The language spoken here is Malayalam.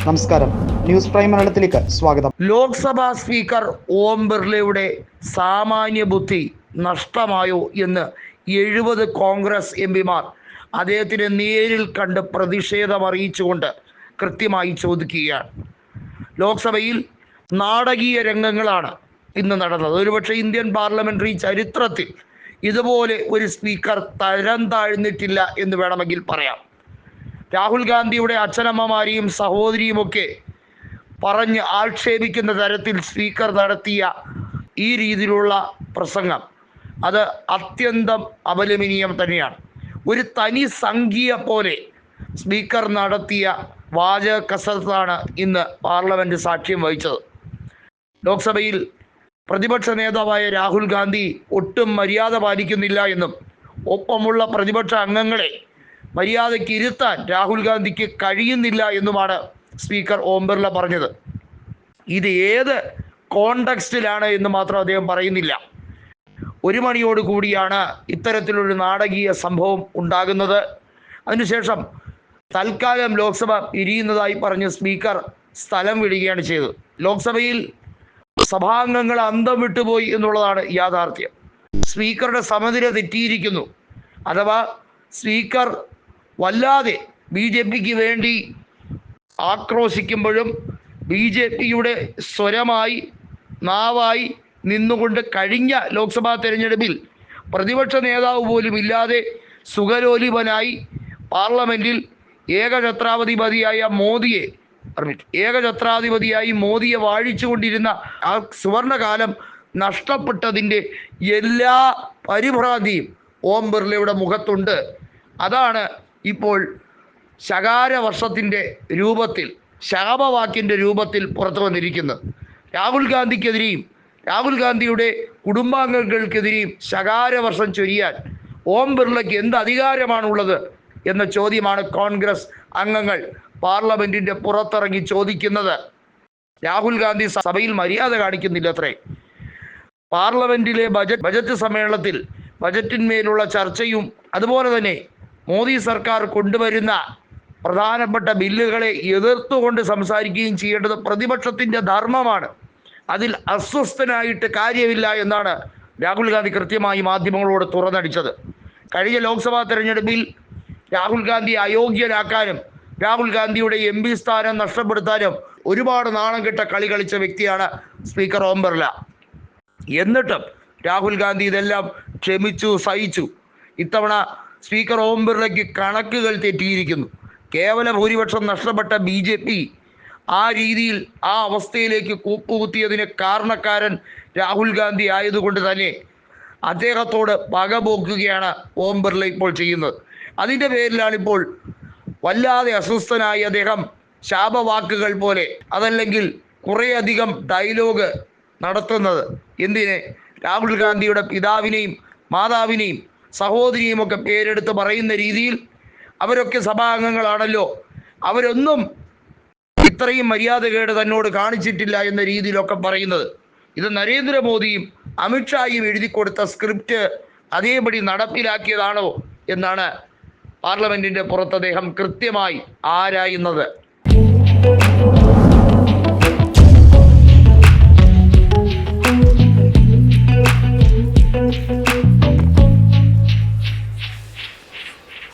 നമസ്കാരം, ന്യൂസ് പ്രൈം മലയാളത്തിലേക്ക് സ്വാഗതം. ലോക്സഭാ സ്പീക്കർ ഓം ബിർളയുടെ സാമാന്യ ബുദ്ധി നഷ്ടമായോ എന്ന് 70 കോൺഗ്രസ് എംപിമാർ അദ്ദേഹത്തിന് നേരിൽ കണ്ട് പ്രതിഷേധമറിയിച്ചുകൊണ്ട് കൃത്യമായി ചോദിക്കുകയാണ്. ലോക്സഭയിൽ നാടകീയ രംഗങ്ങളാണ് ഇന്ന് നടന്നത്. ഒരുപക്ഷെ ഇന്ത്യൻ പാർലമെന്ററി ചരിത്രത്തിൽ ഇതുപോലെ ഒരു സ്പീക്കർ തരം താഴ്ന്നിട്ടില്ല എന്ന് വേണമെങ്കിൽ പറയാം. രാഹുൽ ഗാന്ധിയുടെ അച്ഛനമ്മമാരെയും സഹോദരിയുമൊക്കെ പറഞ്ഞ് ആക്ഷേപിക്കുന്ന തരത്തിൽ സ്പീക്കർ നടത്തിയ ഈ രീതിയിലുള്ള പ്രസംഗം അത് അത്യന്തം അപലപനീയം തന്നെയാണ്. ഒരു തനി സംഖ്യ പോലെ സ്പീക്കർ നടത്തിയ വാചക കസരത്താണ് ഇന്ന് പാർലമെൻറ്റ് സാക്ഷ്യം വഹിച്ചത്. ലോക്സഭയിൽ പ്രതിപക്ഷ നേതാവായ രാഹുൽ ഗാന്ധി ഒട്ടും മര്യാദ പാലിക്കുന്നില്ല എന്നും ഒപ്പമുള്ള പ്രതിപക്ഷ അംഗങ്ങളെ മര്യാദയ്ക്ക് ഇരുത്താൻ രാഹുൽ ഗാന്ധിക്ക് കഴിയുന്നില്ല എന്നുമാണ് സ്പീക്കർ ഓം ബിർള പറഞ്ഞത്. ഇത് ഏത് കോണ്ടെക്സ്റ്റിലാണ് എന്ന് മാത്രം അദ്ദേഹം പറയുന്നില്ല. 1 മണിയോട് കൂടിയാണ് ഇത്തരത്തിലൊരു നാടകീയ സംഭവം ഉണ്ടാകുന്നത്. അതിനുശേഷം തൽക്കാലം ലോക്സഭ പിരിയുന്നതായി പറഞ്ഞ് സ്പീക്കർ സ്ഥലം വിടുകയാണ് ചെയ്തത്. ലോക്സഭയിൽ സഭാംഗങ്ങൾ അന്തം വിട്ടുപോയി എന്നുള്ളതാണ് യാഥാർത്ഥ്യം. സ്പീക്കറുടെ സമനില തെറ്റിയിരിക്കുന്നു. അഥവാ സ്പീക്കർ വല്ലാതെ BJPക്ക് വേണ്ടി ആക്രോശിക്കുമ്പോഴും BJPയുടെ സ്വരമായി നാവായി നിന്നുകൊണ്ട് കഴിഞ്ഞ ലോക്സഭാ തെരഞ്ഞെടുപ്പിൽ പ്രതിപക്ഷ നേതാവ് പോലും ഇല്ലാതെ സുഖലോലിപനായി പാർലമെൻറ്റിൽ ഏകഛത്രാധിപതിയായി മോദിയെ വാഴിച്ചുകൊണ്ടിരുന്ന ആ സുവർണകാലം നഷ്ടപ്പെട്ടതിൻ്റെ എല്ലാ പരിഭ്രാന്തിയും ഓം ബിർളയുടെ മുഖത്തുണ്ട്. അതാണ് ഇപ്പോൾ ശകാരവർഷത്തിൻ്റെ രൂപത്തിൽ, ശാപവാക്കിൻ്റെ രൂപത്തിൽ പുറത്തു വന്നിരിക്കുന്നത്. രാഹുൽ ഗാന്ധിക്കെതിരെയും രാഹുൽ ഗാന്ധിയുടെ കുടുംബാംഗങ്ങൾക്കെതിരെയും ശകാരവർഷം ചൊരിയാൻ ഓം ബിർളയ്ക്ക് എന്ത് അധികാരമാണുള്ളത് എന്ന ചോദ്യമാണ് കോൺഗ്രസ് അംഗങ്ങൾ പാർലമെൻറ്റിൻ്റെ പുറത്തിറങ്ങി ചോദിക്കുന്നത്. രാഹുൽ ഗാന്ധി സഭയിൽ മര്യാദ കാണിക്കുന്നില്ലത്രേ. പാർലമെൻറ്റിലെ ബജറ്റ് സമ്മേളനത്തിൽ ബജറ്റിന്മേലുള്ള ചർച്ചയും അതുപോലെ തന്നെ മോദി സർക്കാർ കൊണ്ടുവരുന്ന പ്രധാനപ്പെട്ട ബില്ലുകളെ എതിർത്തുകൊണ്ട് സംസാരിക്കുകയും ചെയ്യേണ്ടത് പ്രതിപക്ഷത്തിൻ്റെ ധർമ്മമാണ്. അതിൽ അസ്വസ്ഥനായിട്ട് കാര്യമില്ല എന്നാണ് രാഹുൽ ഗാന്ധി കൃത്യമായി മാധ്യമങ്ങളോട് തുറന്നടിച്ചത്. കഴിഞ്ഞ ലോക്സഭാ തെരഞ്ഞെടുപ്പിൽ രാഹുൽ ഗാന്ധി അയോഗ്യനാക്കാനും രാഹുൽ ഗാന്ധിയുടെ MP സ്ഥാനം നഷ്ടപ്പെടുത്താനും ഒരുപാട് നാണം കെട്ട കളി കളിച്ച വ്യക്തിയാണ് സ്പീക്കർ ഓം ബിർള. എന്നിട്ടും രാഹുൽ ഗാന്ധി ഇതെല്ലാം ക്ഷമിച്ചു, സഹിച്ചു. ഇത്തവണ സ്പീക്കർ ഓം ബിർളയ്ക്ക് കണക്കുകൾ തെറ്റിയിരിക്കുന്നു. കേവല ഭൂരിപക്ഷം നഷ്ടപ്പെട്ട BJP ആ രീതിയിൽ ആ അവസ്ഥയിലേക്ക് കൂപ്പുകുത്തിയതിന് കാരണക്കാരൻ രാഹുൽ ഗാന്ധി ആയതുകൊണ്ട് തന്നെ അദ്ദേഹത്തോട് പകപോക്കുകയാണ് ഓം ബിർള ഇപ്പോൾ ചെയ്യുന്നത്. അതിൻ്റെ പേരിലാണ് ഇപ്പോൾ വല്ലാതെ അസ്വസ്ഥനായി അദ്ദേഹം ശാപവാക്കുകൾ പോലെ അതല്ലെങ്കിൽ കുറേയധികം ഡയലോഗ് നടത്തുന്നത്. എന്തിന്? രാഹുൽ ഗാന്ധിയുടെ പിതാവിനെയും മാതാവിനെയും സഹോദരിയും ഒക്കെ പേരെടുത്ത് പറയുന്ന രീതിയിൽ അവരൊക്കെ സഭാംഗങ്ങളാണല്ലോ, അവരൊന്നും ഇത്രയും മര്യാദകേട് തന്നോട് കാണിച്ചിട്ടില്ല എന്ന രീതിയിലൊക്കെ പറയുന്നത്. ഇത് നരേന്ദ്രമോദിയും അമിത്ഷായും എഴുതി കൊടുത്ത സ്ക്രിപ്റ്റ് അതേപടി നടപ്പിലാക്കിയതാണോ എന്നാണ് പാർലമെൻറ്റിൻ്റെ പുറത്ത് അദ്ദേഹം കൃത്യമായി ആരായുന്നത്.